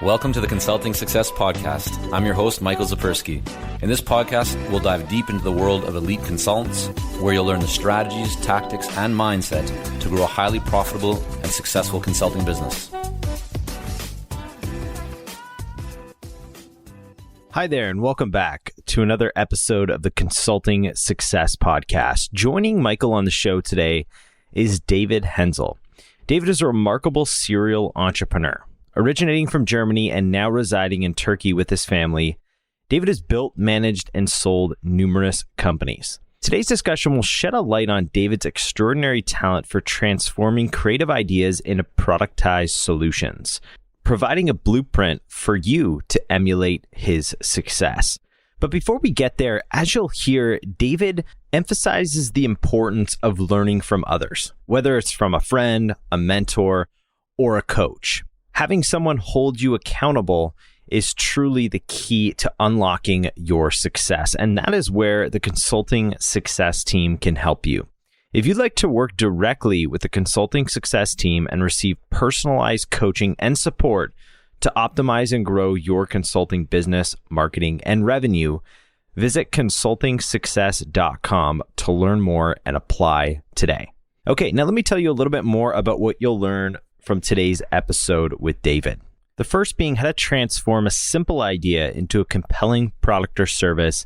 Welcome to the Consulting Success Podcast. I'm your host, Michael Zapersky. In this podcast, we'll dive deep into the world of elite consultants, where you'll learn the strategies, tactics, and mindset to grow a highly profitable and successful consulting business. Hi there, and welcome back to another episode of the Consulting Success Podcast. Joining Michael on the show today is David Henzel. David is a remarkable serial entrepreneur. Originating from Germany and now residing in Turkey with his family, David has built, managed, and sold numerous companies. Today's discussion will shed a light on David's extraordinary talent for transforming creative ideas into productized solutions, providing a blueprint for you to emulate his success. But before we get there, as you'll hear, David emphasizes the importance of learning from others, whether it's from a friend, a mentor, or a coach. Having someone hold you accountable is truly the key to unlocking your success, and that is where the Consulting Success team can help you. If you'd like to work directly with the Consulting Success team and receive personalized coaching and support to optimize and grow your consulting business, marketing, and revenue, visit consultingsuccess.com to learn more and apply today. Okay, now let me tell you a little bit more about what you'll learn from today's episode with David. The first being how to transform a simple idea into a compelling product or service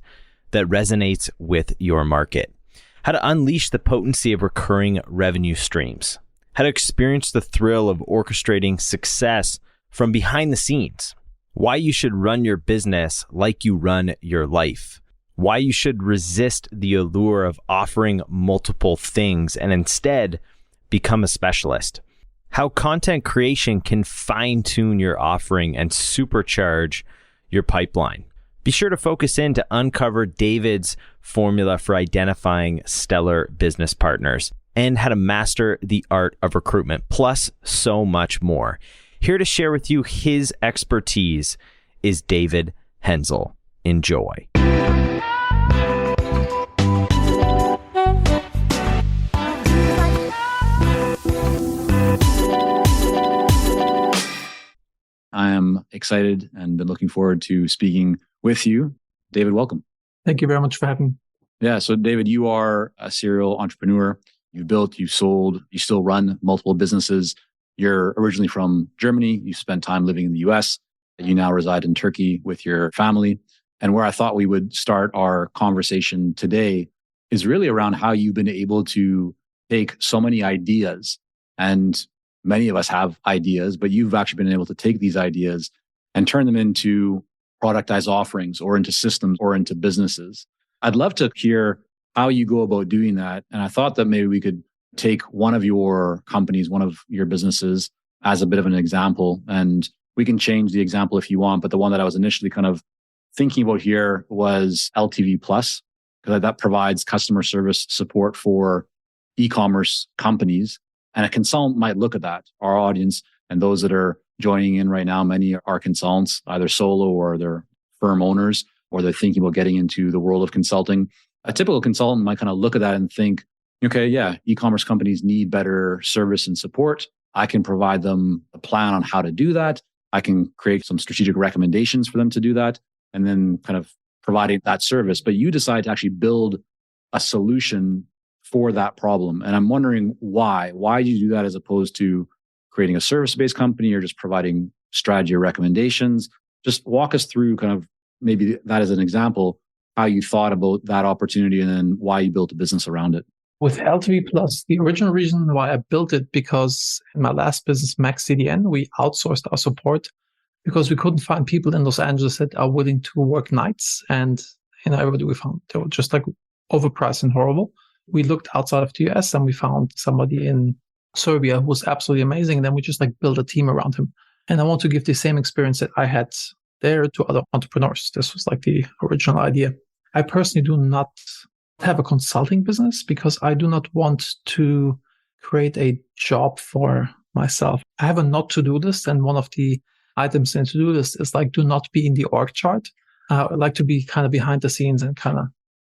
that resonates with your market. How to unleash the potency of recurring revenue streams. How to experience the thrill of orchestrating success from behind the scenes. Why you should run your business like you run your life. Why you should resist the allure of offering multiple things and instead become a specialist. How content creation can fine-tune your offering and supercharge your pipeline. Be sure to focus in to uncover David's formula for identifying stellar business partners and how to master the art of recruitment, plus so much more. Here to share with you his expertise is David Henzel. Enjoy. I am excited and been looking forward to speaking with you. David, welcome. Thank you very much for having me. Yeah. So David, you are a serial entrepreneur. You've built, you've sold, you still run multiple businesses. You're originally from Germany. You spent time living in the US. You now reside in Turkey with your family. And where I thought we would start our conversation today is really around how you've been able to take so many ideas, and many of us have ideas, but you've actually been able to take these ideas and turn them into productized offerings or into systems or into businesses. I'd love to hear how you go about doing that. And I thought that maybe we could take one of your companies, one of your businesses as a bit of an example. And we can change the example if you want, but the one that I was initially kind of thinking about here was LTV Plus, because that provides customer service support for e-commerce companies. And a consultant might look at that. Our audience and those that are joining in right now, many are consultants, either solo or they're firm owners, or they're thinking about getting into the world of consulting. A typical consultant might kind of look at that and think, okay, yeah, e-commerce companies need better service and support. I can provide them a plan on how to do that. I can create some strategic recommendations for them to do that, and then kind of providing that service. But you decide to actually build a solution for that problem. And I'm wondering why. Why do you do that as opposed to creating a service-based company or just providing strategy or recommendations? Just walk us through kind of maybe that as an example, how you thought about that opportunity and then why you built a business around it. With LTV Plus, the original reason why I built it, because in my last business, Max CDN, we outsourced our support because we couldn't find people in Los Angeles that are willing to work nights. And everybody we found, they were just like overpriced and horrible. We looked outside of the US and we found somebody in Serbia who was absolutely amazing. And then we just like built a team around him. And I want to give the same experience that I had there to other entrepreneurs. This was like the original idea. I personally do not have a consulting business because I do not want to create a job for myself. I have a not to do list, and one of the items in the to do list is like, do not be in the org chart. I like to be kind of behind the scenes and kind of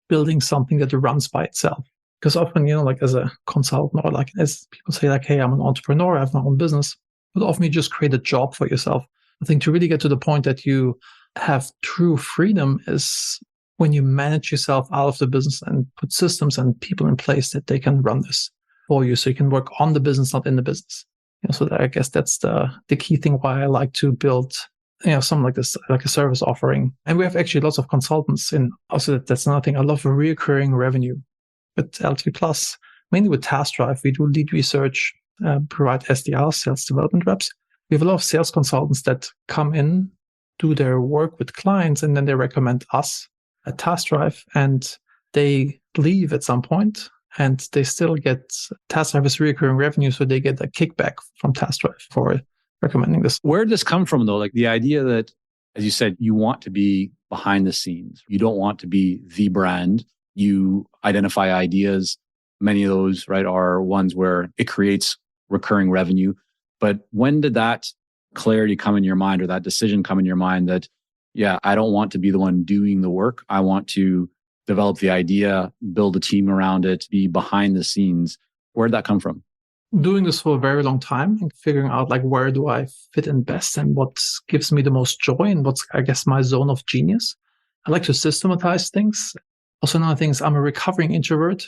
building something that runs by itself. Because often, like as a consultant or like as people say like, hey, I'm an entrepreneur, I have my own business. But often you just create a job for yourself. I think to really get to the point that you have true freedom is when you manage yourself out of the business and put systems and people in place that they can run this for you. So you can work on the business, not in the business. So I guess that's the key thing why I like to build, something like this, like a service offering. And we have actually lots of consultants in. Also, that's another thing. I love recurring revenue with LT Plus, mainly with Task Drive. We do lead research, provide SDRs, sales development reps. We have a lot of sales consultants that come in, do their work with clients, and then they recommend us at Task Drive, and they leave at some point, and they still get Task Drive as recurring revenue, so they get a kickback from Task Drive for recommending this. Where did this come from, though? Like the idea that, as you said, you want to be behind the scenes. You don't want to be the brand. You identify ideas. Many of those, right, are ones where it creates recurring revenue. But when did that clarity come in your mind, or that decision come in your mind that, yeah, I don't want to be the one doing the work. I want to develop the idea, build a team around it, be behind the scenes. Where did that come from? Doing this for a very long time and figuring out like where do I fit in best and what gives me the most joy and what's, I guess, my zone of genius. I like to systematize things. Also, another thing is I'm a recovering introvert.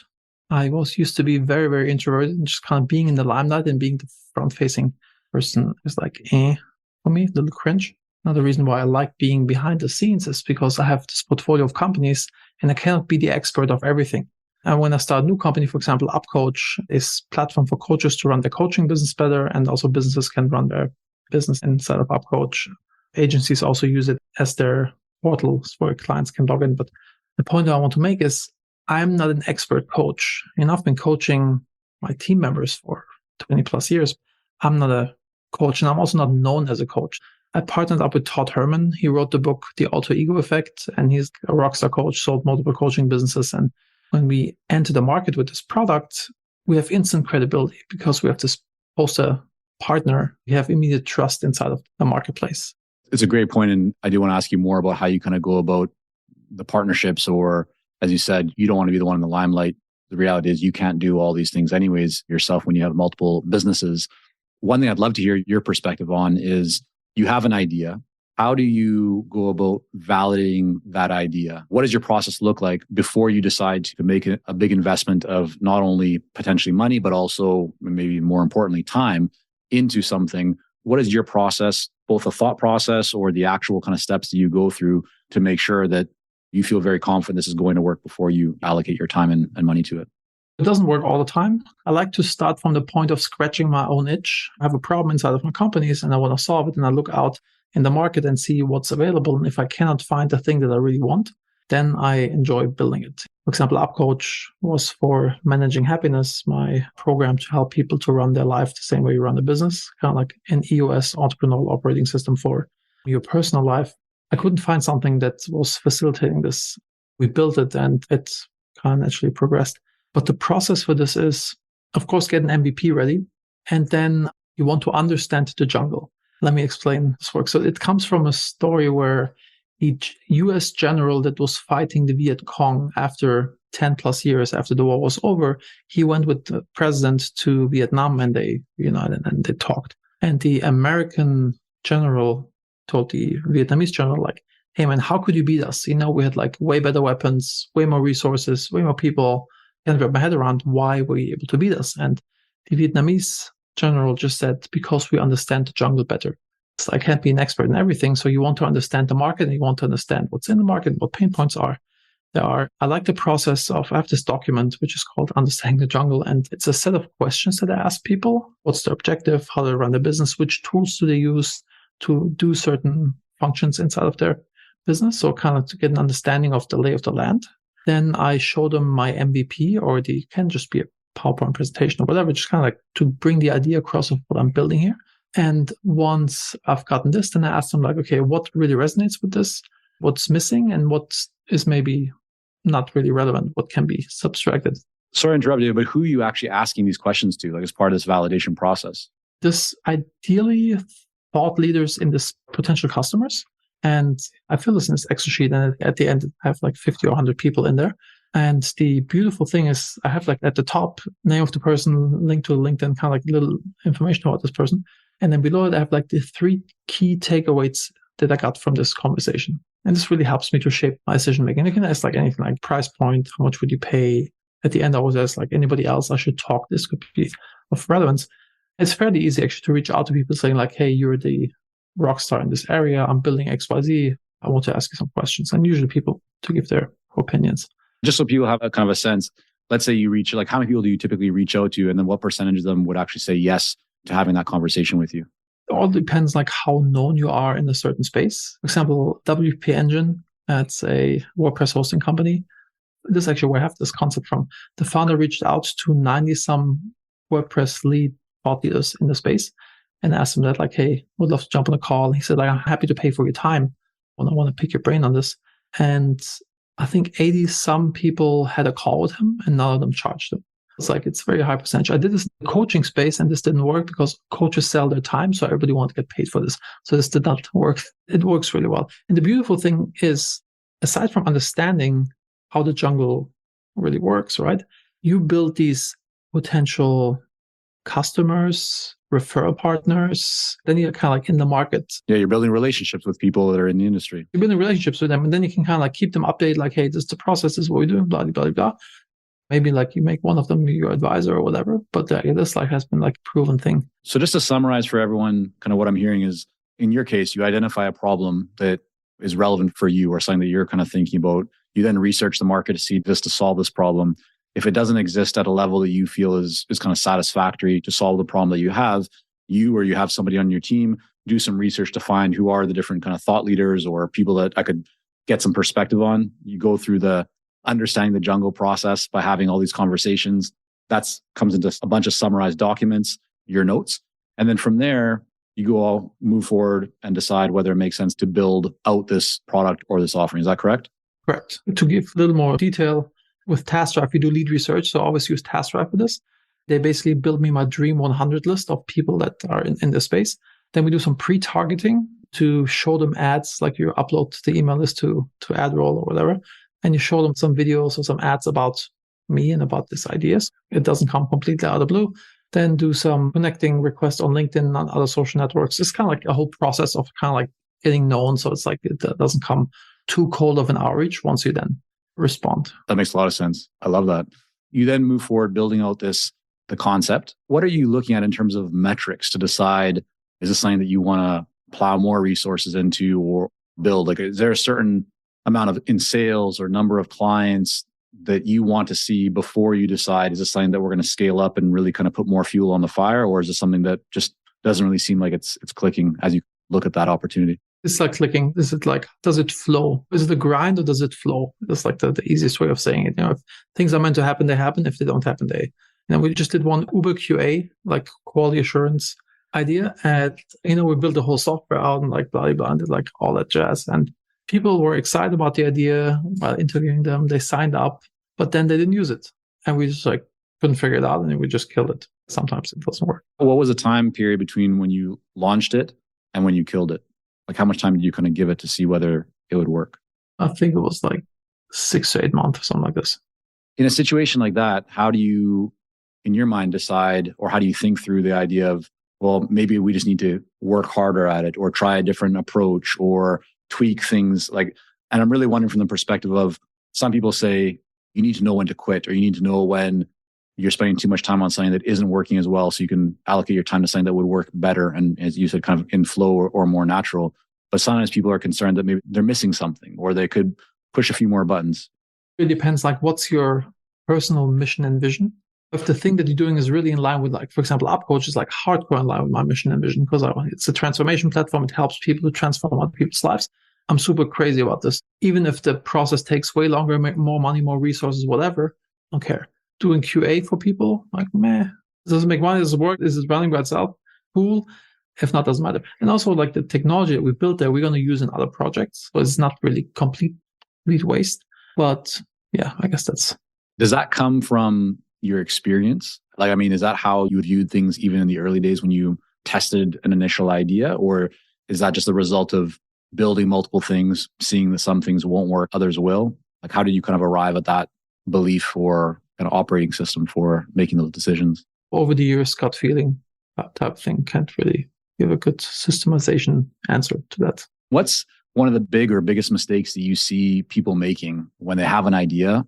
I was used to be very, very introverted, and just kind of being in the limelight and being the front-facing person is like, for me, a little cringe. Another reason why I like being behind the scenes is because I have this portfolio of companies and I cannot be the expert of everything. And when I start a new company, for example, UpCoach is a platform for coaches to run their coaching business better, and also businesses can run their business inside of UpCoach. Agencies also use it as their portals where clients can log in. But the point that I want to make is I'm not an expert coach. I've been coaching my team members for 20 plus years. I'm not a coach, and I'm also not known as a coach. I partnered up with Todd Herman. He wrote the book, The Alter Ego Effect, and he's a rockstar coach, sold multiple coaching businesses. And when we enter the market with this product, we have instant credibility because we have this poster partner. We have immediate trust inside of the marketplace. It's a great point, and I do want to ask you more about how you kind of go about the partnerships, or as you said, you don't want to be the one in the limelight. The reality is you can't do all these things anyways yourself when you have multiple businesses. One thing I'd love to hear your perspective on is you have an idea. How do you go about validating that idea? What does your process look like before you decide to make a big investment of not only potentially money, but also maybe more importantly, time into something? What is your process, both a thought process or the actual kind of steps that you go through to make sure that you feel very confident this is going to work before you allocate your time and money to it? It doesn't work all the time. I like to start from the point of scratching my own itch. I have a problem inside of my companies and I want to solve it. And I look out in the market and see what's available. And if I cannot find the thing that I really want, then I enjoy building it. For example, UpCoach was for managing happiness, my program to help people to run their life the same way you run a business, kind of like an EOS entrepreneurial operating system for your personal life. I couldn't find something that was facilitating this. We built it and it kind of naturally progressed. But the process for this is, of course, get an MVP ready. And then you want to understand the jungle. Let me explain this work. So it comes from a story where each US general that was fighting the Viet Cong after 10 plus years after the war was over, he went with the president to Vietnam and they united and they talked. And the American general told the Vietnamese general, like, hey man, how could you beat us? We had like way better weapons, way more resources, way more people. I can't wrap my head around why were you able to beat us? And the Vietnamese general just said, because we understand the jungle better. So I can't be an expert in everything. So you want to understand the market and you want to understand what's in the market, what pain points are. I like the process of, I have this document, which is called Understanding the Jungle. And it's a set of questions that I ask people. What's their objective? How do they run their business? Which tools do they use to do certain functions inside of their business? So kind of to get an understanding of the lay of the land. Then I show them my MVP, or it can just be a PowerPoint presentation or whatever, just kind of like to bring the idea across of what I'm building here. And once I've gotten this, then I ask them like, okay, what really resonates with this? What's missing? And what is maybe not really relevant? What can be subtracted? Sorry to interrupt you, but who are you actually asking these questions to, like as part of this validation process? This ideally thought leaders in this potential customers. And I fill this in this Excel sheet, and at the end, I have like 50 or 100 people in there. And the beautiful thing is I have like at the top name of the person, link to LinkedIn, kind of like little information about this person. And then below it, I have like the 3 key takeaways that I got from this conversation. And this really helps me to shape my decision making. You can ask like anything like price point, how much would you pay? At the end, I always ask like anybody else I should talk. This could be of relevance. It's fairly easy actually to reach out to people saying like, hey, you're the rock star in this area. I'm building XYZ. I want to ask you some questions. And usually people to give their opinions. Just so people have a kind of a sense, let's say you reach, like how many people do you typically reach out to? And then what percentage of them would actually say yes to having that conversation with you? It all depends like how known you are in a certain space. For example, WP Engine, that's a WordPress hosting company. This is actually where I have this concept from. The founder reached out to 90 some WordPress lead thought leaders in the space and asked them that like, hey, would love to jump on a call. He said, like, I'm happy to pay for your time. I want to pick your brain on this. And I think 80 some people had a call with him and none of them charged him. It's like, it's very high percentage. I did this in the coaching space and this didn't work because coaches sell their time. So everybody wanted to get paid for this. So this did not work. It works really well. And the beautiful thing is, aside from understanding how the jungle really works, right? You build these potential customers, referral partners, then you're kind of like in the market. Yeah, you're building relationships with people that are in the industry. You're building relationships with them, and then you can kind of like keep them updated, like, hey, this is the process, this is what we're doing, blah, blah, blah, blah. Maybe like you make one of them your advisor or whatever, but this like has been like a proven thing. So just to summarize for everyone, kind of what I'm hearing is, in your case, you identify a problem that is relevant for you or something that you're kind of thinking about. You then research the market to see this to solve this problem. If it doesn't exist at a level that you feel is kind of satisfactory to solve the problem that you have, you or you have somebody on your team do some research to find who are the different kind of thought leaders or people that I could get some perspective on. You go through the understanding the jungle process by having all these conversations. That's comes into a bunch of summarized documents, your notes. And then from there, you go all move forward and decide whether it makes sense to build out this product or this offering. Is that correct? Correct. To give a little more detail, with TaskDrive, we do lead research. So I always use TaskDrive for this. They basically build me my dream 100 list of people that are in this space. Then we do some pre-targeting to show them ads, like you upload the email list to AdRoll or whatever. And you show them some videos or some ads about me and about these ideas. It doesn't come completely out of the blue. Then do some connecting requests on LinkedIn and on other social networks. It's kind of like a whole process of kind of like getting known. So it's like it doesn't come too cold of an outreach once you then respond. That makes a lot of sense. I love that. You then move forward building out the concept. What are you looking at in terms of metrics to decide, is this something that you want to plow more resources into or build? Like, is there a certain amount of in sales or number of clients that you want to see before you decide, is this something that we're going to scale up and really kind of put more fuel on the fire? Or is it something that just doesn't really seem like it's clicking as you look at that opportunity? It's like clicking. Is it like, does it flow? Is it a grind or does it flow? That's like the easiest way of saying it. If things are meant to happen, they happen. If they don't happen, they. We just did one Uber QA, like quality assurance idea. And, we built the whole software out and like blah, blah, blah, and did like all that jazz. And people were excited about the idea while interviewing them. They signed up, but then they didn't use it. And we just like couldn't figure it out and we just killed it. Sometimes it doesn't work. What was the time period between when you launched it and when you killed it? Like, how much time did you kind of give it to see whether it would work? I think it was like 6 to 8 months or something like this. In a situation like that, how do you, in your mind, decide, or how do you think through the idea of, well, maybe we just need to work harder at it or try a different approach or tweak things? Like, and I'm really wondering from the perspective of, some people say you need to know when to quit, or you need to know when you're spending too much time on something that isn't working as well, so you can allocate your time to something that would work better. And as you said, kind of in flow or more natural. But sometimes people are concerned that maybe they're missing something or they could push a few more buttons. It depends, like, what's your personal mission and vision? If the thing that you're doing is really in line with, like, for example, UpCoach is like hardcore in line with my mission and vision because it's a transformation platform. It helps people to transform other people's lives. I'm super crazy about this. Even if the process takes way longer, make more money, more resources, whatever, I don't care. Doing QA for people, like, meh. Does it make money? Does it work? Is it running by itself? Cool. If not, doesn't matter. And also, like, the technology that we built there, we're going to use in other projects. So it's not really complete waste. But yeah, I guess that's. Does that come from your experience? Like, I mean, is that how you viewed things even in the early days when you tested an initial idea? Or is that just the result of building multiple things, seeing that some things won't work, others will? Like, how did you kind of arrive at that belief or an operating system for making those decisions? Over the years, gut feeling, that type of thing, can't really give a good systemization answer to that. What's one of the big or biggest mistakes that you see people making when they have an idea,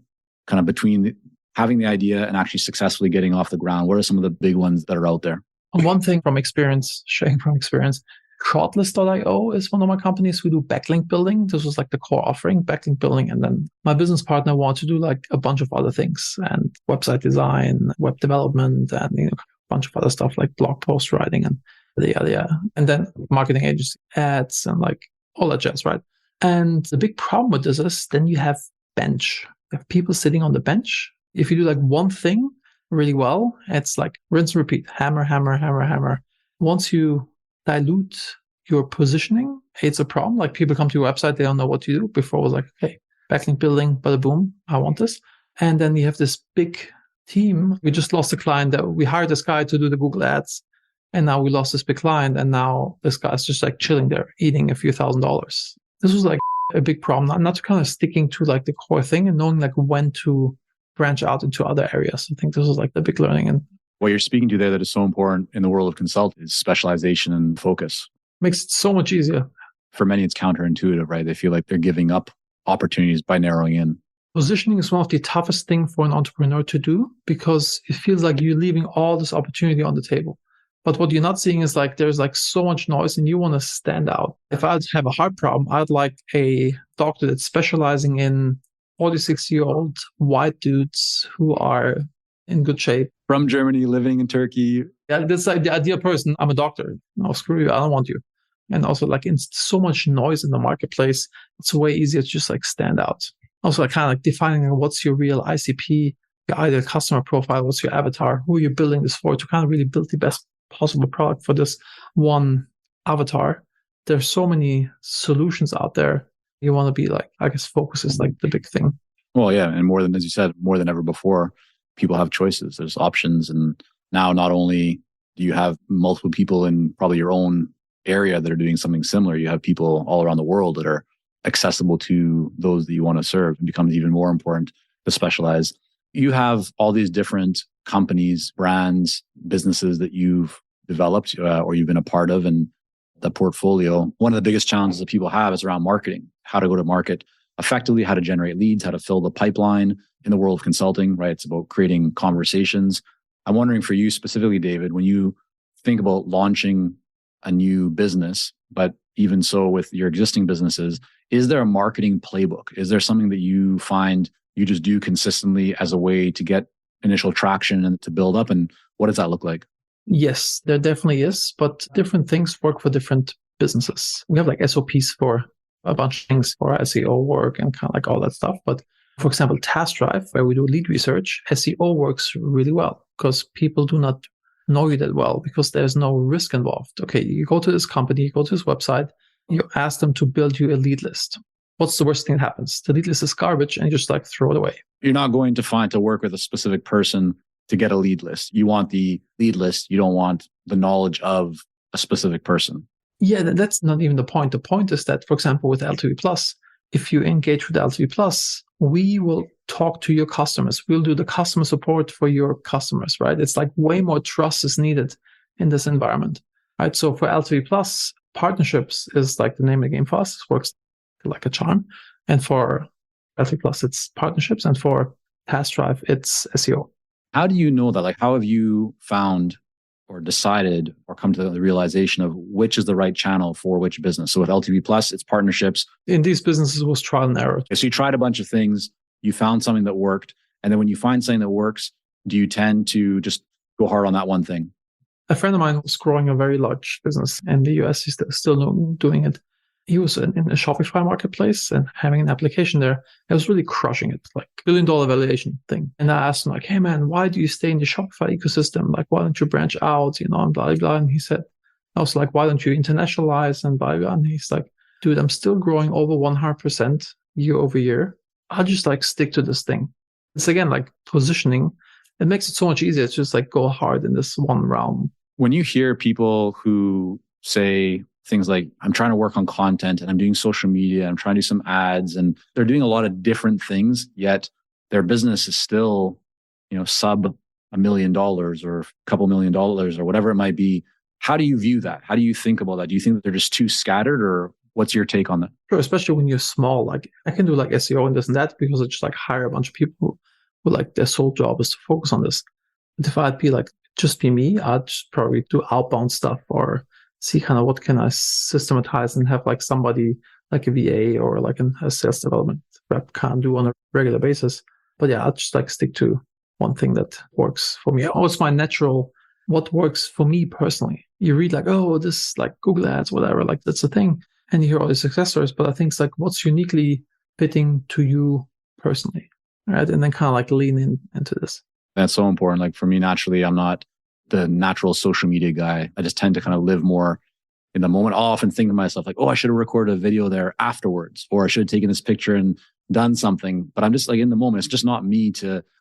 kind of between having the idea and actually successfully getting off the ground? What are some of the big ones that are out there? One thing from experience, sharing from experience, Shortlist.io is one of my companies who do backlink building. This was like the core offering, backlink building. And then my business partner wanted to do like a bunch of other things and website design, web development, and a bunch of other stuff like blog post writing and and then marketing agency ads and like all that jazz, right? And the big problem with this is then you have bench. You have people sitting on the bench. If you do like one thing really well, it's like rinse and repeat, hammer, hammer, hammer, hammer. Once you dilute your positioning, it's a problem. Like people come to your website, they don't know what to do. Before it was like, okay, backlink building, bada boom, I want this. And then you have this big team. We just lost a client that we hired this guy to do the Google ads. And now we lost this big client. And now this guy's just like chilling there, eating a few $1,000s. This was like a big problem, not kind of sticking to like the core thing and knowing like when to branch out into other areas. I think this was like the big learning. And what you're speaking to there that is so important in the world of consulting is specialization and focus. Makes it so much easier. For many, it's counterintuitive, right? They feel like they're giving up opportunities by narrowing in. Positioning is one of the toughest things for an entrepreneur to do because it feels like you're leaving all this opportunity on the table. But what you're not seeing is like there's like so much noise and you want to stand out. If I'd have a heart problem, I'd like a doctor that's specializing in 46-year-old white dudes who are in good shape. From Germany, living in Turkey. Yeah, that's like the ideal person. I'm a doctor. No, screw you. I don't want you. And also like in so much noise in the marketplace, it's way easier to just like stand out. Also like kind of like defining what's your real ICP, your ideal customer profile, what's your avatar, who you're building this for to kind of really build the best possible product for this one avatar. There's so many solutions out there. You want to be like, I guess focus is like the big thing. Well, yeah. And more than, as you said, more than ever before, people have choices. There's options. And now not only do you have multiple people in probably your own area that are doing something similar, you have people all around the world that are accessible to those that you want to serve. It becomes even more important to specialize. You have all these different companies, brands, businesses that you've developed or you've been a part of, and the portfolio. One of the biggest challenges that people have is around marketing, how to go to market effectively, how to generate leads, how to fill the pipeline in the world of consulting, right? It's about creating conversations. I'm wondering for you specifically, David, when you think about launching a new business, but even so with your existing businesses, is there a marketing playbook? Is there something that you find you just do consistently as a way to get initial traction and to build up? And what does that look like? Yes, there definitely is, but different things work for different businesses. We have like SOPs for a bunch of things for SEO work and kind of like all that stuff. But for example, Task Drive, where we do lead research, SEO works really well because people do not know you that well because there's no risk involved. Okay, you go to this company, you go to this website, you ask them to build you a lead list. What's the worst thing that happens? The lead list is garbage and you just like throw it away. You're not going to find to work with a specific person to get a lead list. You want the lead list. You don't want the knowledge of a specific person. Yeah, that's not even the point. The point is that, for example, with LTV Plus, if you engage with LTV Plus, we will talk to your customers. We'll do the customer support for your customers, right? It's like way more trust is needed in this environment, right? So for LTV Plus, partnerships is like the name of the game for us. It works like a charm. And for LTV Plus, it's partnerships. And for Task Drive, it's SEO. How do you know that? Like, how have you found or decided or come to the realization of which is the right channel for which business? So with LTV Plus, it's partnerships. In these businesses, it was trial and error. So you tried a bunch of things, you found something that worked. And then when you find something that works, do you tend to just go hard on that one thing? A friend of mine was growing a very large business in the US. He's still doing it. He was in a Shopify marketplace and having an application there. It was really crushing it, like $1 billion valuation thing. And I asked him like, hey man, why do you stay in the Shopify ecosystem? Like, why don't you branch out, and blah, blah, blah. And he said, I was like, why don't you internationalize and blah, blah. And he's like, dude, I'm still growing over 100% year over year. I'll just like stick to this thing. It's again, like positioning. It makes it so much easier to just like go hard in this one realm. When you hear people who say things like, I'm trying to work on content and I'm doing social media, I'm trying to do some ads, and they're doing a lot of different things, yet their business is still, sub $1 million or a couple $1 million or whatever it might be. How do you view that? How do you think about that? Do you think that they're just too scattered, or what's your take on that? Sure, especially when you're small. Like I can do like SEO and this and that because I just like hire a bunch of people who like their sole job is to focus on this. But if I'd be like just be me, I'd just probably do outbound stuff or see kind of what can I systematize and have like somebody like a VA or like a sales development rep can do on a regular basis. But yeah, I'd just like stick to one thing that works for me. Oh, it's my natural, what works for me personally. You read like, oh, this like Google ads, whatever, like that's a thing. And you hear all the success stories, but I think it's like what's uniquely fitting to you personally, right? And then kind of like lean into this. That's so important. Like for me, naturally, I'm not the natural social media guy. I just tend to kind of live more in the moment. I'll often think to myself like, oh, I should have recorded a video there afterwards, or I should have taken this picture and done something. But I'm just like in the moment, it's just not me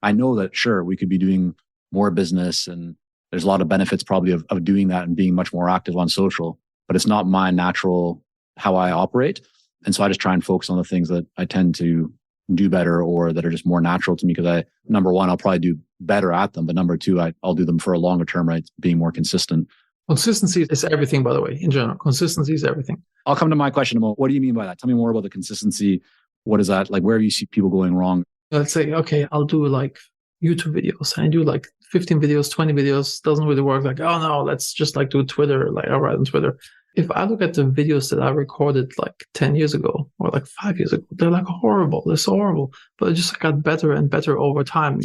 I know that sure, we could be doing more business and there's a lot of benefits probably of doing that and being much more active on social, but it's not my natural how I operate. And so I just try and focus on the things that I tend to do better or that are just more natural to me because number one, I'll probably do better at them. But number two, I'll do them for a longer term, right? Being more consistent. Consistency is everything, by the way, in general. Consistency is everything. I'll come to my question about what do you mean by that? Tell me more about the consistency. What is that? Like, where do you see people going wrong? Let's say, okay, I'll do like YouTube videos. I do like 15 videos, 20 videos. Doesn't really work. Like, oh no, let's just like do Twitter. Like, I'll write on Twitter. If I look at the videos that I recorded like 10 years ago or like 5 years ago, they're like horrible. They're so horrible. But it just got better and better over time.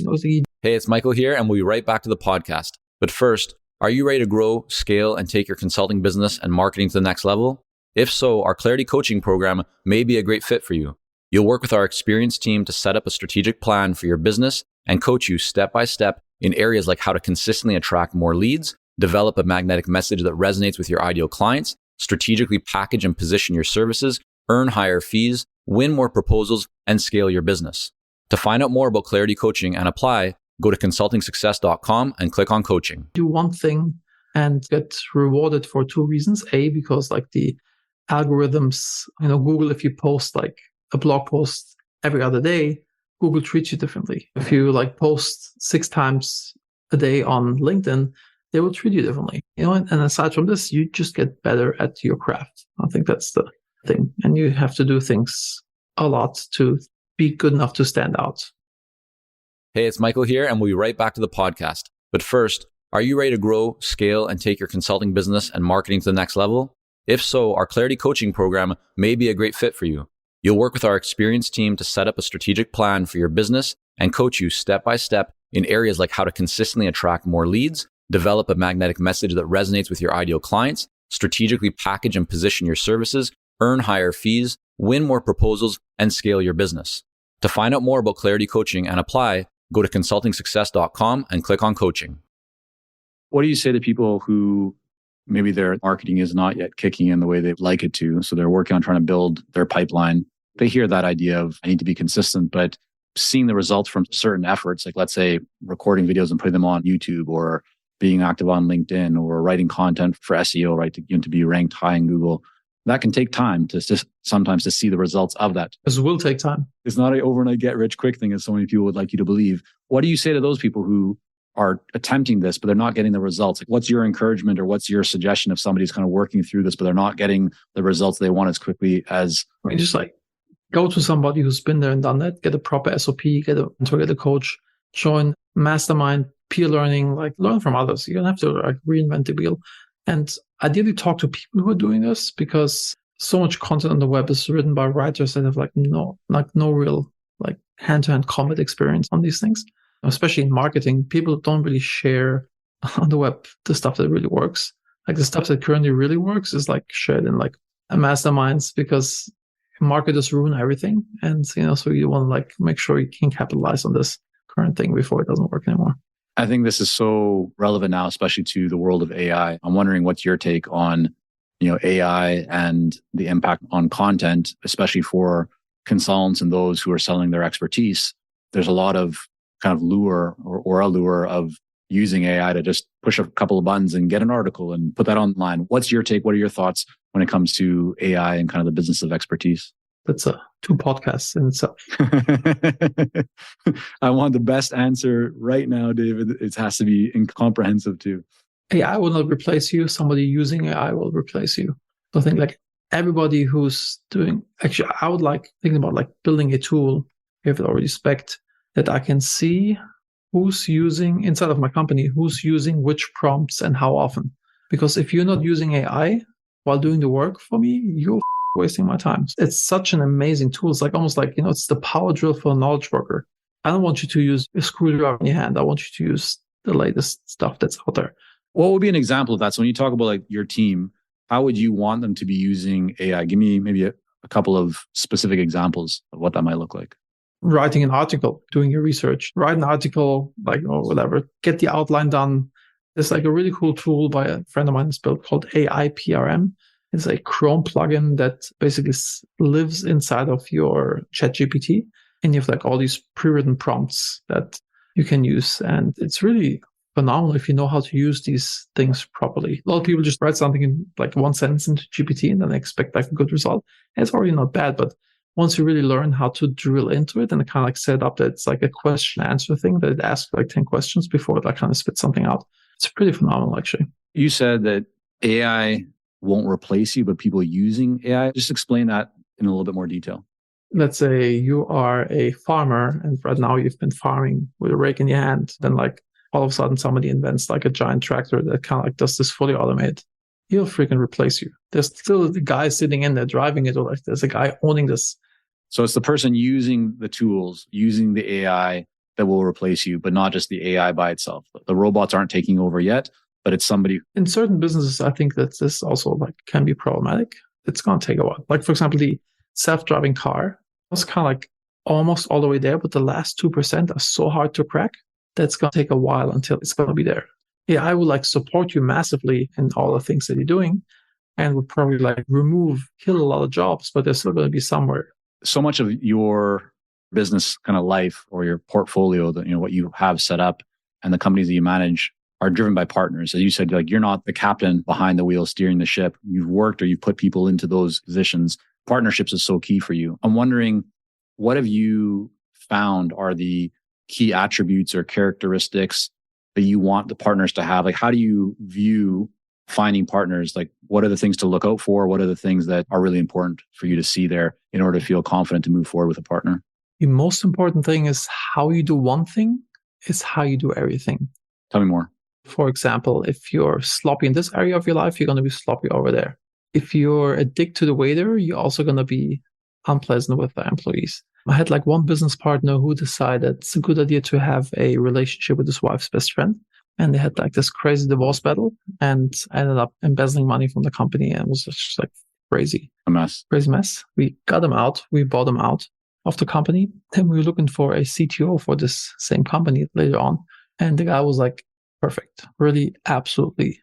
Hey, it's Michael here, and we'll be right back to the podcast. But first, are you ready to grow, scale, and take your consulting business and marketing to the next level? If so, our Clarity Coaching program may be a great fit for you. You'll work with our experienced team to set up a strategic plan for your business and coach you step by step in areas like how to consistently attract more leads, develop a magnetic message that resonates with your ideal clients, strategically package and position your services, earn higher fees, win more proposals, and scale your business. To find out more about Clarity Coaching and apply, go to consultingsuccess.com and click on coaching. Do one thing and get rewarded for two reasons. A, because like the algorithms, Google, if you post like a blog post every other day, Google treats you differently. If you like post 6 times a day on LinkedIn, they will treat you differently. And aside from this, you just get better at your craft. I think that's the thing. And you have to do things a lot to be good enough to stand out. Hey, it's Michael here, and we'll be right back to the podcast. But first, are you ready to grow, scale, and take your consulting business and marketing to the next level? If so, our Clarity Coaching program may be a great fit for you. You'll work with our experienced team to set up a strategic plan for your business and coach you step by step in areas like how to consistently attract more leads, develop a magnetic message that resonates with your ideal clients, strategically package and position your services, earn higher fees, win more proposals, and scale your business. To find out more about Clarity Coaching and apply, go to consultingsuccess.com and click on coaching. What do you say to people who maybe their marketing is not yet kicking in the way they'd like it to? So they're working on trying to build their pipeline. They hear that idea of I need to be consistent, but seeing the results from certain efforts, like let's say recording videos and putting them on YouTube or being active on LinkedIn or writing content for SEO, right, to be ranked high in Google. That can take time to sometimes to see the results of that. This will take time. It's not an overnight get rich quick thing as so many people would like you to believe. What do you say to those people who are attempting this, but they're not getting the results? Like, what's your encouragement or what's your suggestion if somebody's kind of working through this, but they're not getting the results they want as quickly as... Just like go to somebody who's been there and done that, get a proper SOP, get a mentor, get a coach, join mastermind, peer learning, like learn from others. You don't have to like reinvent the wheel. And ideally talk to people who are doing this because so much content on the web is written by writers that have no real like hand-to-hand combat experience on these things. Especially in marketing, people don't really share on the web the stuff that really works. Like the stuff that currently really works is like shared in like masterminds because marketers ruin everything. And, so you want to like make sure you can capitalize on this current thing before it doesn't work anymore. I think this is so relevant now, especially to the world of AI. I'm wondering what's your take on, AI and the impact on content, especially for consultants and those who are selling their expertise. There's a lot of kind of lure or allure of using AI to just push a couple of buttons and get an article and put that online. What's your take? What are your thoughts when it comes to AI and kind of the business of expertise? That's 2 podcasts in itself. I want the best answer right now, David. It has to be incomprehensive too. AI will not replace you. Somebody using AI will replace you. So I think like everybody who's doing, actually, I would like thinking about like building a tool, if it already spec'd, that I can see who's using inside of my company, who's using which prompts and how often. Because if you're not using AI while doing the work for me, you're wasting my time. It's such an amazing tool. It's like almost like, it's the power drill for a knowledge worker. I don't want you to use a screwdriver in your hand. I want you to use the latest stuff that's out there. What would be an example of that? So when you talk about like your team, how would you want them to be using AI? Give me maybe a couple of specific examples of what that might look like. Writing an article, doing your research, write an article, like, or whatever, get the outline done. There's like a really cool tool by a friend of mine that's built called AI PRM. It's a Chrome plugin that basically lives inside of your ChatGPT. And you have like all these pre-written prompts that you can use. And it's really phenomenal if you know how to use these things properly. A lot of people just write something in like one sentence into GPT and then they expect like a good result. And it's already not bad, but once you really learn how to drill into it and it kind of like set up that it's like a question answer thing that it asks like 10 questions before it like kind of spits something out. It's pretty phenomenal, actually. You said that AI won't replace you, but people using AI, just explain that in a little bit more detail. Let's say you are a farmer and right now you've been farming with a rake in your hand. Then like all of a sudden somebody invents like a giant tractor that kind of like does this fully automated. He'll freaking replace you. There's still the guy sitting in there driving it, or like there's a guy owning this. So it's the person using the tools, using the AI that will replace you, but not just the AI by itself. The robots aren't taking over yet, but it's somebody. In certain businesses, I think that this also like can be problematic. It's going to take a while. Like for example, the self-driving car was kind of like almost all the way there, but the last 2% are so hard to crack that's going to take a while until it's going to be there. AI will like support you massively in all the things that you're doing and would probably like kill a lot of jobs, but they're still going to be somewhere. So much of your business kind of life or your portfolio, that what you have set up and the companies that you manage are driven by partners. As you said, like you're not the captain behind the wheel steering the ship. You've worked or you've put people into those positions. Partnerships is so key for you. I'm wondering, what have you found are the key attributes or characteristics that you want the partners to have? Like, how do you view finding partners? Like, what are the things to look out for? What are the things that are really important for you to see there in order to feel confident to move forward with a partner? The most important thing is how you do one thing is how you do everything. Tell me more. For example, if you're sloppy in this area of your life, you're going to be sloppy over there. If you're a dick to the waiter, you're also going to be unpleasant with the employees. I had like one business partner who decided it's a good idea to have a relationship with his wife's best friend. And they had like this crazy divorce battle and ended up embezzling money from the company. And it was just like crazy. A mess. Crazy mess. We got him out. We bought him out of the company. Then we were looking for a CTO for this same company later on. And the guy was like perfect. Really, absolutely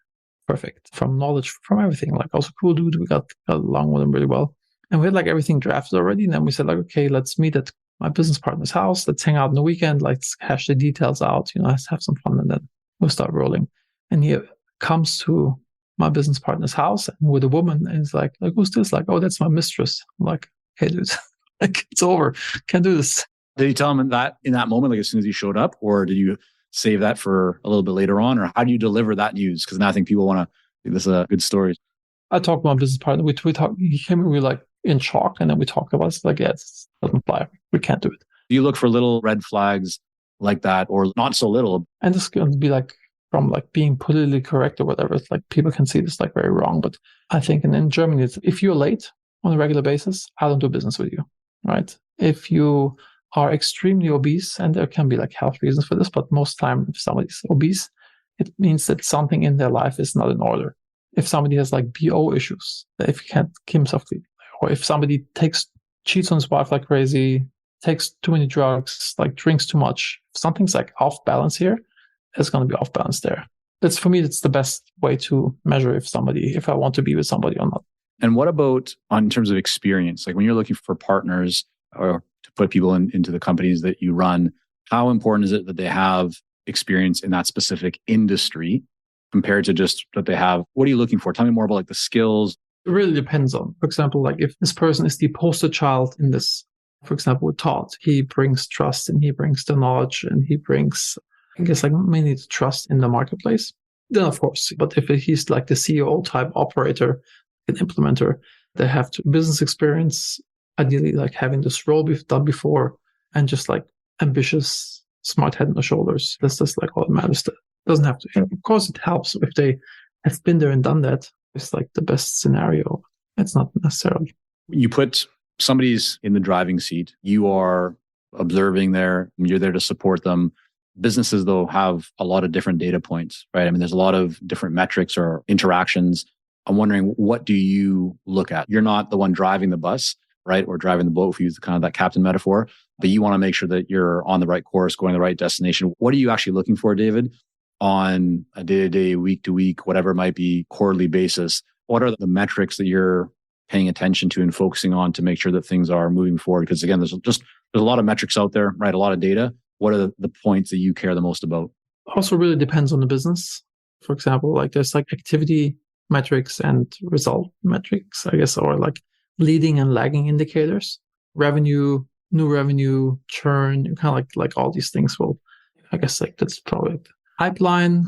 perfect. From knowledge, from everything. Like also cool dude. We got along with him really well. And we had like everything drafted already. And then we said like, okay, let's meet at my business partner's house. Let's hang out on the weekend. Let's hash the details out. Let's have some fun. And then we'll start rolling. And he comes to my business partner's house and with a woman and he's like, who's this? Like, oh, that's my mistress. I'm like, hey, dude, like it's over. Can't do this. Did you tell him that in that moment, like as soon as he showed up, or did you save that for a little bit later on? Or how do you deliver that news? Because now I think people want to, this is a good story. I talked to my business partner. We talked, he came in, we were like in shock. And then we talked about it. It's like, yeah, it doesn't fly. We can't do it. Do you look for little red flags like that, or not so little? And this can be like from like being politically correct or whatever. It's like people can see this like very wrong. But I think in Germany, it's, if you're late on a regular basis, I don't do business with you, right? If you are extremely obese, and there can be like health reasons for this, but most time if somebody's obese, it means that something in their life is not in order. If somebody has like BO issues, if he can't keep himself clean, or if somebody cheats on his wife like crazy, takes too many drugs, like drinks too much, if something's like off balance here, it's going to be off balance there. That's for me, that's the best way to measure if I want to be with somebody or not. And what about in terms of experience? Like when you're looking for partners or to put people into the companies that you run, how important is it that they have experience in that specific industry compared to just that they have? What are you looking for? Tell me more about like the skills. It really depends on, for example, like if this person is the poster child in this, for example, with Todd, he brings trust and he brings the knowledge and he brings, I guess, like mainly the trust in the marketplace. then of course. But if he's like the CEO type operator, an implementer, they have to business experience, ideally like having this role we've done before, and just like ambitious, smart head on the shoulders. That's just like all that matters. It doesn't have to. Of course, it helps if they have been there and done that. It's like the best scenario. It's not necessarily. You put somebody's in the driving seat. You are observing there. You're there to support them. Businesses, though, have a lot of different data points, right? I mean, there's a lot of different metrics or interactions. I'm wondering, what do you look at? You're not the one driving the bus, right? Or driving the boat, if you use kind of that captain metaphor, but you want to make sure that you're on the right course, going to the right destination. What are you actually looking for, David, on a day-to-day, week-to-week, whatever it might be, quarterly basis? What are the metrics that you're paying attention to and focusing on to make sure that things are moving forward? Because again, there's a lot of metrics out there, right? A lot of data. What are the points that you care the most about? Also really depends on the business. For example, like there's like activity metrics and result metrics, I guess, or like leading and lagging indicators, revenue, new revenue, churn, kind of like all these things will, I guess, like that's probably pipeline,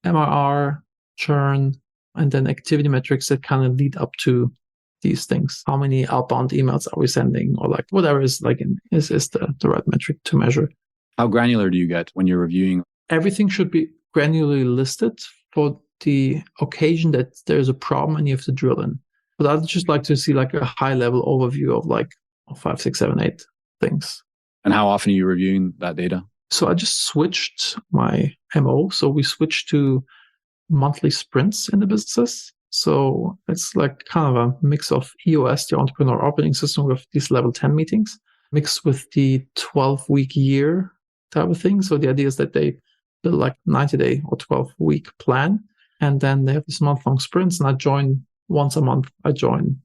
MRR, churn, and then activity metrics that kind of lead up to these things. How many outbound emails are we sending, or like whatever is like is the right metric to measure. How granular do you get when you're reviewing? Everything should be granularly listed for the occasion that there's a problem and you have to drill in. But I'd just like to see like a high level overview of like 5, 6, 7, 8 things. And how often are you reviewing that data? So I just switched my MO. So we switched to monthly sprints in the businesses. So it's like kind of a mix of EOS, the entrepreneur operating system, with these level 10 meetings, mixed with the 12-week year type of thing. So the idea is that they build like 90-day or 12-week plan, and then they have these month-long sprints. And I join once a month. I join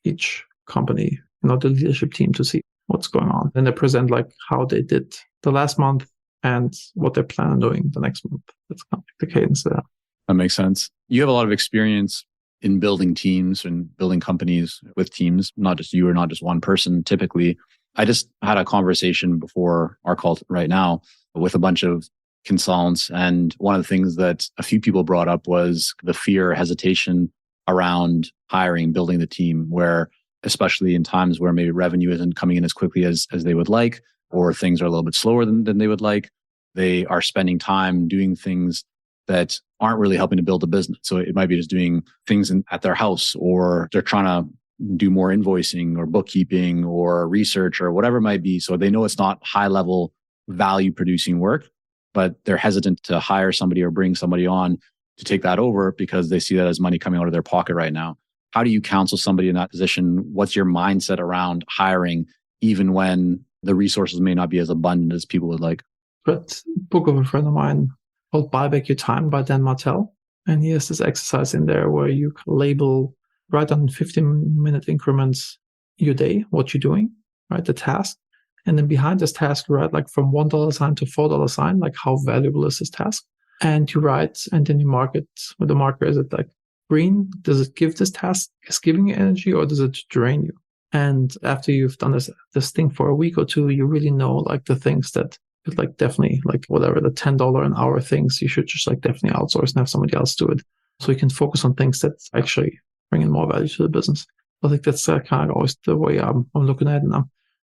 each company, the leadership team, to see what's going on. And they present like how they did the last month and what they plan on doing the next month. That's kind of the cadence there. That makes sense. You have a lot of experience in building teams and building companies with teams, not just you or not just one person typically. I just had a conversation before our call right now with a bunch of consultants. And one of the things that a few people brought up was the fear, hesitation around hiring, building the team, where especially in times where maybe revenue isn't coming in as quickly as they would like, or things are a little bit slower than they would like, they are spending time doing things that aren't really helping to build a business. So it might be just doing things at their house, or they're trying to do more invoicing or bookkeeping or research or whatever it might be. So they know it's not high level value producing work, but they're hesitant to hire somebody or bring somebody on to take that over because they see that as money coming out of their pocket right now. How do you counsel somebody in that position? What's your mindset around hiring, even when the resources may not be as abundant as people would like? But book of a friend of mine called Buy Back Your Time by Dan Martell. And he has this exercise in there where you label right on 15-minute increments your day, what you're doing, right? The task. And then behind this task, you write like from $1 sign to $4 sign, like how valuable is this task? And you write, and then you mark it with the marker. Is it like green? Does it give this task, is giving you energy, or does it drain you? And after you've done this thing for a week or two, you really know like the things that like definitely like whatever the $10 an hour things, you should just like definitely outsource and have somebody else do it. So you can focus on things that actually bring in more value to the business. I think that's kind of always the way I'm looking at it now.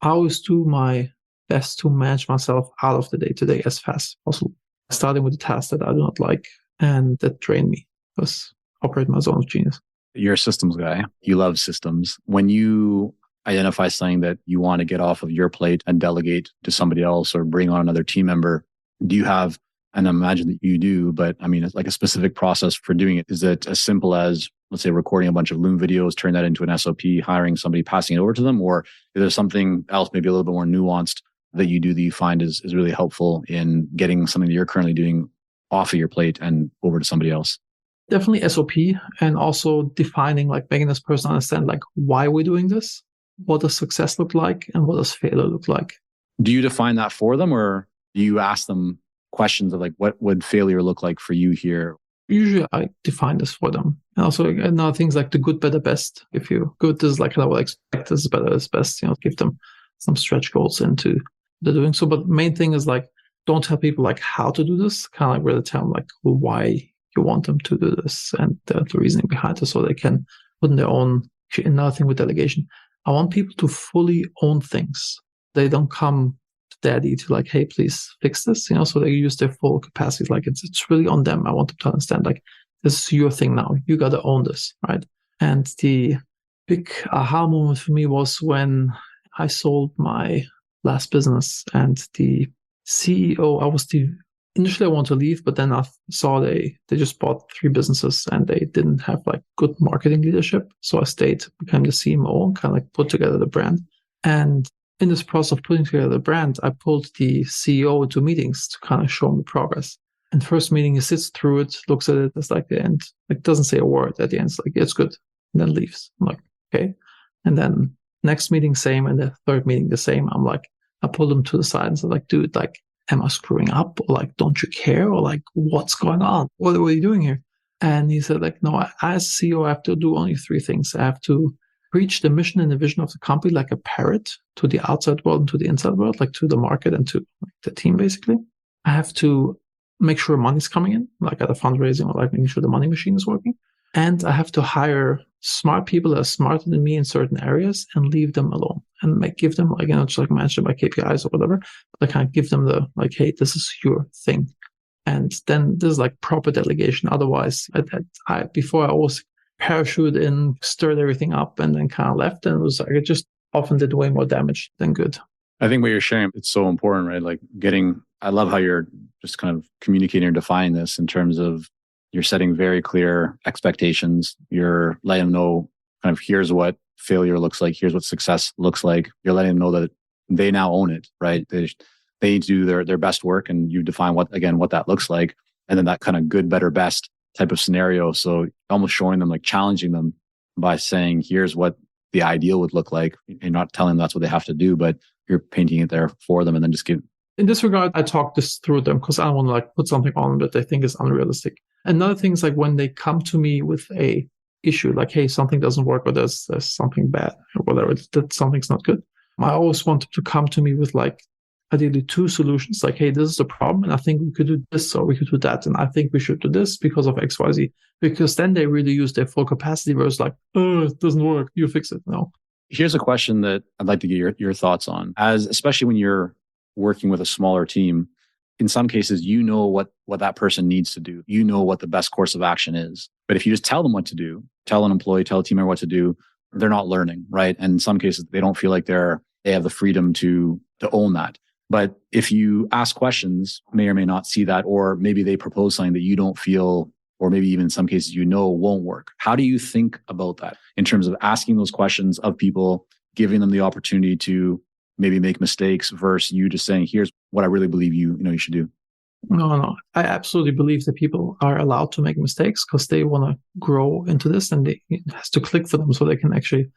I always do my best to manage myself out of the day-to-day as fast as possible, starting with the tasks that I do not like and that drain me. Because operate my zone of genius. You're a systems guy. You love systems. When you identify something that you want to get off of your plate and delegate to somebody else or bring on another team member, do you have, and I imagine that you do, but I mean, it's like a specific process for doing it? Is it as simple as, let's say, recording a bunch of Loom videos, turn that into an SOP, hiring somebody, passing it over to them? Or is there something else, maybe a little bit more nuanced, that you do that you find is really helpful in getting something that you're currently doing off of your plate and over to somebody else? Definitely SOP, and also defining, like making this person understand like why we're doing this, what does success look like, and what does failure look like. Do you define that for them, or do you ask them questions of like, what would failure look like for you here? Usually I define this for them. And also another things like the good, better, best. If you good is like I would expect, this is better, is best, give them some stretch goals into the doing so. But the main thing is like, don't tell people like how to do this, kind of like really tell them like why you want them to do this and the reasoning behind it so they can put in their own. Another thing with delegation, I want people to fully own things. They don't come to daddy to like, hey, please fix this, so they use their full capacity. Like it's really on them. I want them to understand like, this is your thing now. You got to own this, right? And the big aha moment for me was when I sold my last business and the CEO, initially I wanted to leave, but then I saw they just bought 3 businesses and they didn't have like good marketing leadership. So I stayed, became the CMO and kind of like put together the brand. And in this process of putting together the brand, I pulled the CEO into meetings to kind of show him the progress. And first meeting, he sits through it, looks at it, it's like the end, like doesn't say a word at the end. It's like, it's good. And then leaves. I'm like, okay. And then next meeting, same. And the third meeting, the same. I'm like, I pulled him to the side and said like, dude, like, am I screwing up? Or like, don't you care? Or like, what's going on? What are you doing here? And he said like, no, as CEO, I have to do only 3 things. I have to preach the mission and the vision of the company like a parrot to the outside world and to the inside world, like to the market and to like, the team, basically. I have to make sure money's coming in, like at a fundraising or like making sure the money machine is working. And I have to hire smart people that are smarter than me in certain areas and leave them alone and give them like, just like manage them by KPIs or whatever, but I kind of give them the like, hey, this is your thing. And then this is like proper delegation. Otherwise, before I always parachute in, stirred everything up and then kind of left. And it was like, it just often did way more damage than good. I think what you're sharing, it's so important, right? Like I love how you're just kind of communicating or defining this in terms of you're setting very clear expectations. You're letting them know kind of here's what failure looks like. Here's what success looks like. You're letting them know that they now own it, right? They need to do their best work and you define what that looks like. And then that kind of good, better, best type of scenario. So almost showing them, like challenging them by saying, here's what the ideal would look like. You're not telling them that's what they have to do, but you're painting it there for them and then just give. In this regard, I talk this through with them because I don't want to like put something on that they think is unrealistic. Another thing is like when they come to me with a issue, like, hey, something doesn't work or there's something bad or whatever, that something's not good. I always want them to come to me with like ideally 2 solutions, like, hey, this is a problem and I think we could do this or we could do that. And I think we should do this because of X, Y, Z, because then they really use their full capacity versus like, oh, it doesn't work. You fix it. No. Here's a question that I'd like to get your thoughts on, especially when you're working with a smaller team. In some cases, you know what that person needs to do. You know what the best course of action is. But if you just tell them what to do, tell an employee, tell a team member what to do, they're not learning, right? And in some cases, they don't feel like they have the freedom to own that. But if you ask questions, may or may not see that, or maybe they propose something that you don't feel, or maybe even in some cases, won't work. How do you think about that in terms of asking those questions of people, giving them the opportunity to maybe make mistakes versus you just saying, here's what I really believe you should do? No. I absolutely believe that people are allowed to make mistakes because they want to grow into this and it has to click for them so they can actually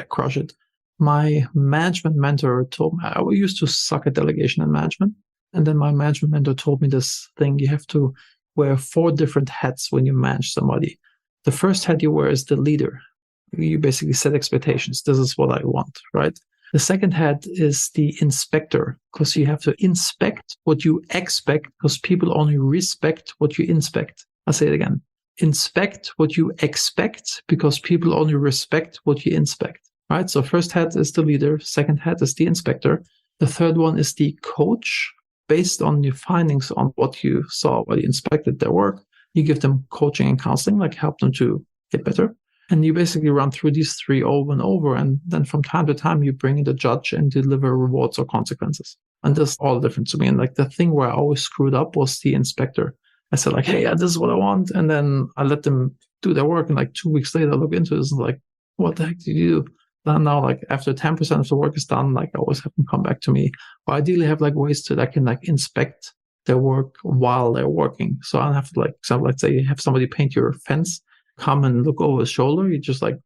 crush it. My management mentor told me, I used to suck at delegation and management. And then my management mentor told me this thing, you have to wear 4 different hats when you manage somebody. The first hat you wear is the leader. You basically set expectations. This is what I want, right? The second hat is the inspector, because you have to inspect what you expect, because people only respect what you inspect. I'll say it again. Inspect what you expect, because people only respect what you inspect. Right? So first hat is the leader. Second hat is the inspector. The third one is the coach. Based on your findings on what you saw, what you inspected their work, you give them coaching and counseling, like help them to get better. And you basically run through these 3 over and over. And then from time to time, you bring in the judge and deliver rewards or consequences. And this is all different to me. And like the thing where I always screwed up was the inspector. I said like, hey, this is what I want. And then I let them do their work. And like 2 weeks later, I look into this and like, what the heck did you do? Now, like after 10% of the work is done, like I always have them come back to me. Or ideally have like ways that I can like inspect their work while they're working. So I don't have to like, example, let's say you have somebody paint your fence, come and look over his shoulder. You just like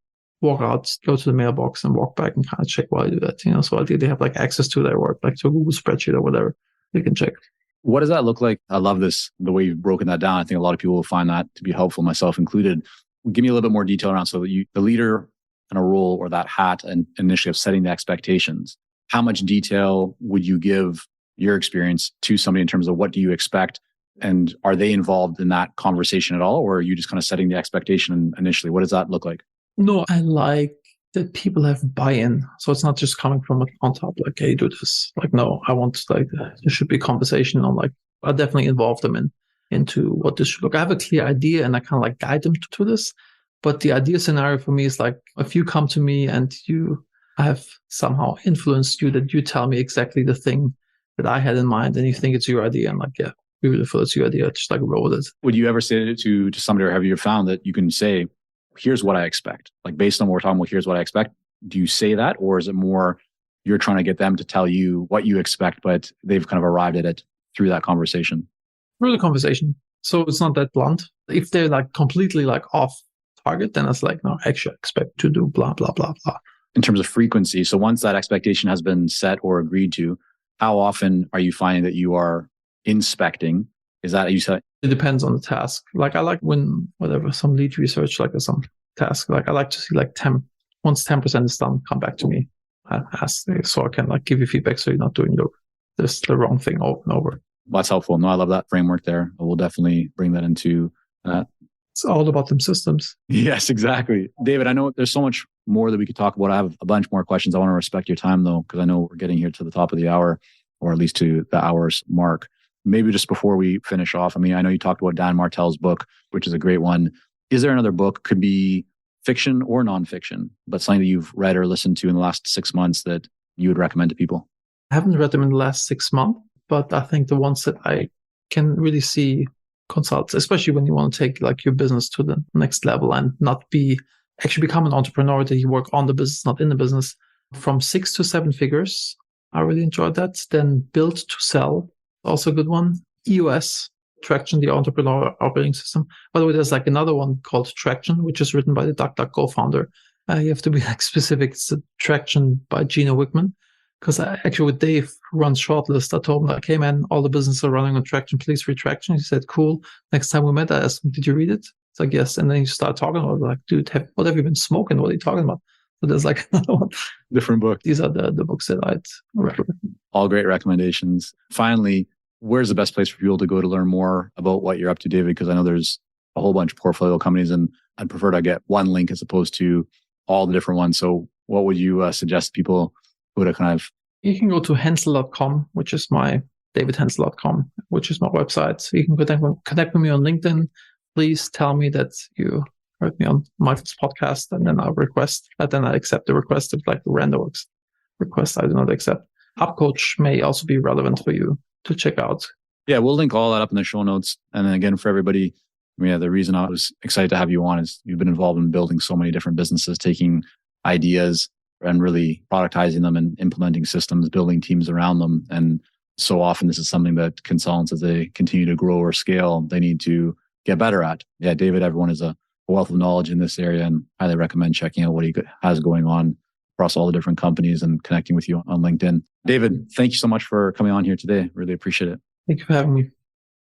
walk out, go to the mailbox and walk back and kind of check while you do that. So ideally they have like access to their work, like to a Google spreadsheet or whatever. They can check. What does that look like? I love this, the way you've broken that down. I think a lot of people will find that to be helpful, myself included. Give me a little bit more detail around so that the leader in a role or that hat and initially of setting the expectations. How much detail would you give your experience to somebody in terms of what do you expect? And are they involved in that conversation at all? Or are you just kind of setting the expectation initially? What does that look like? No, I like that people have buy-in. So it's not just coming from on top, like, hey, do this. Like, no, I want, like, there should be conversation on, like, I definitely involve them into what this should look. I have a clear idea and I kind of like guide them to this. But the idea scenario for me is like, if you come to me and I have somehow influenced you, that you tell me exactly the thing that I had in mind and you think it's your idea. I'm like, yeah, beautiful, it's your idea. Just like roll with it. Would you ever say it to somebody, or have you found that you can say, here's what I expect? Like, based on what we're talking about, here's what I expect. Do you say that? Or is it more you're trying to get them to tell you what you expect, but they've kind of arrived at it through that conversation? Through the conversation. So it's not that blunt. If they're like completely like off target, then it's like, no, actually I expect to do blah, blah, blah, blah. In terms of frequency, so once that expectation has been set or agreed to, how often are you finding that you are inspecting? Is that, you said? It depends on the task. Like, I like when, some lead research, like some task, like I like to see like once 10% is done, come back to me and ask, so I can like give you feedback so you're not doing the wrong thing over and over. That's helpful. No, I love that framework there. We'll definitely bring that into that. It's all about them systems. Yes, exactly. David, I know there's so much more that we could talk about. I have a bunch more questions. I want to respect your time though, because I know we're getting here to the top of the hour, or at least to the hour's mark. Maybe just before we finish off, I mean, I know you talked about Dan Martell's book, which is a great one. Is there another book, could be fiction or nonfiction, but something that you've read or listened to in the last 6 months that you would recommend to people? I haven't read them in the last 6 months, but I think the ones that I can really see consult, especially when you want to take like your business to the next level and not actually become an entrepreneur, that you work on the business, not in the business. From 6 to 7 figures, I really enjoyed that. Then Build to Sell, also a good one. EOS, Traction, the Entrepreneur Operating System. By the way, there's like another one called Traction, which is written by the DuckDuckGo founder. You have to be like specific. It's Traction by Gino Wickman. Because actually with Dave, who runs Shortlist, I told him like, hey man, all the businesses are running on Traction, please read Traction. He said, cool. Next time we met, I asked him, did you read it? It's like, yes. And then you start talking about it, like, dude, what have you been smoking? What are you talking about? So there's like another one. Different book. These are the books that I'd recommend. All great recommendations. Finally, where's the best place for people to go to learn more about what you're up to, David? Because I know there's a whole bunch of portfolio companies and I'd prefer to get one link as opposed to all the different ones. So what would you suggest people who to kind of... You can go to henzel.com, which is davidhenzel.com, which is my website. You can connect with me on LinkedIn. Please tell me that you heard me on Michael's podcast, and then I'll request, and then I accept the request. If like the random request, I do not accept. UpCoach may also be relevant for you to check out. Yeah, we'll link all that up in the show notes. And then again, for everybody, the reason I was excited to have you on is you've been involved in building so many different businesses, taking ideas and really productizing them and implementing systems, building teams around them. And so often this is something that consultants, as they continue to grow or scale, they need to get better at. Yeah, David, everyone is a wealth of knowledge in this area, and highly recommend checking out what he has going on across all the different companies and connecting with you on LinkedIn. David, thank you so much for coming on here today. Really appreciate it. Thank you for having me.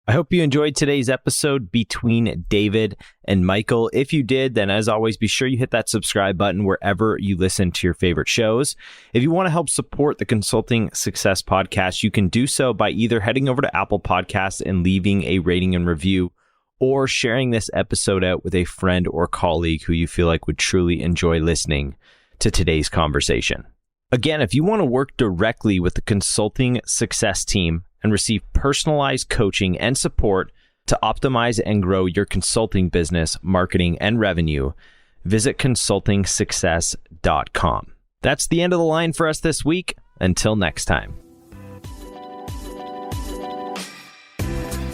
I hope you enjoyed today's episode between David and Michael. If you did, then as always, be sure you hit that subscribe button wherever you listen to your favorite shows. If you want to help support the Consulting Success Podcast, you can do so by either heading over to Apple Podcasts and leaving a rating and review, or sharing this episode out with a friend or colleague who you feel like would truly enjoy listening to today's conversation. Again, if you want to work directly with the Consulting Success team and receive personalized coaching and support to optimize and grow your consulting business, marketing, and revenue, visit consultingsuccess.com. That's the end of the line for us this week. Until next time.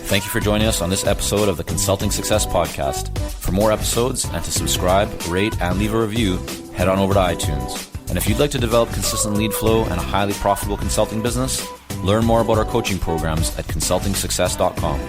Thank you for joining us on this episode of the Consulting Success Podcast. For more episodes and to subscribe, rate, and leave a review, head on over to iTunes. And if you'd like to develop consistent lead flow and a highly profitable consulting business, learn more about our coaching programs at consultingsuccess.com.